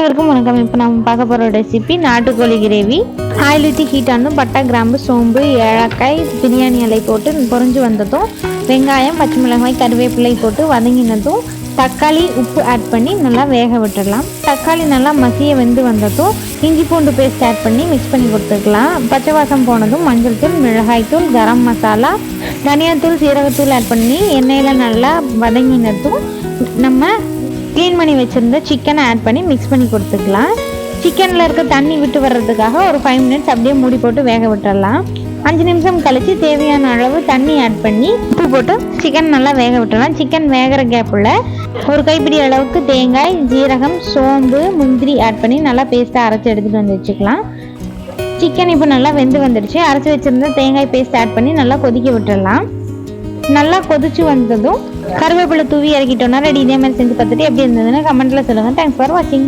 வணக்கம். இப்போ நம்ம பார்க்க போகிற ரெசிபி நாட்டுக்கோழி கிரேவி. ஆயில் ஊற்றி ஹீட் ஆனதும் பட்டை, கிராம்பு, சோம்பு, ஏலக்காய், பிரியாணி இலை போட்டு பொரிஞ்சு வந்ததும் வெங்காயம், பச்சை மிளகாய், கருவேப்பிலை போட்டு வதங்கினதும் தக்காளி, உப்பு ஆட் பண்ணி நல்லா வேக விட்டுடலாம். தக்காளி நல்லா மசிய வெந்து வந்ததும் இஞ்சி பூண்டு பேஸ்ட் ஆட் பண்ணி மிக்ஸ் பண்ணி கொடுத்துக்கலாம். பச்சை வாசம் போனதும் மஞ்சள் தூள், மிளகாய் தூள், கரம் மசாலா, தனியாத்தூள், சீரகத்தூள் ஆட் பண்ணி எண்ணெயில் நல்லா வதங்கினதும் நம்ம க்ளீன் பண்ணி வச்சுருந்த சிக்கனை ஆட் பண்ணி மிக்ஸ் பண்ணி கொடுத்துக்கலாம். சிக்கனில் இருக்க தண்ணி விட்டு வர்றதுக்காக ஒரு 5 மினிட்ஸ் அப்படியே மூடி போட்டு வேக விட்டுடலாம். 5 நிமிஷம் கழித்து தேவையான அளவு தண்ணி ஆட் பண்ணி உப்பு போட்டு சிக்கன் நல்லா வேக விட்டுடலாம். சிக்கன் வேகிற கேப்பில் ஒரு கைப்பிடி அளவுக்கு தேங்காய், ஜீரகம், சோம்பு, முந்திரி ஆட் பண்ணி நல்லா பேஸ்ட்டாக அரைச்சி எடுத்துகிட்டு வந்து வச்சுக்கலாம். சிக்கன் இப்போ நல்லா வெந்து வந்துடுச்சு. அரைச்சி வச்சுருந்த தேங்காய் பேஸ்ட் ஆட் பண்ணி நல்லா கொதிக்க விட்டுடலாம். நல்லா கொதிச்சு வந்ததும் கருவேப்பிலை தூவி இறக்கிட்டோம்னா ரெடி. இதே மாதிரி செஞ்சு பார்த்துட்டு எப்படி இருந்ததுன்னு கமெண்ட்டில் சொல்லுங்கள். தேங்க்ஸ் ஃபார் வாட்சிங்.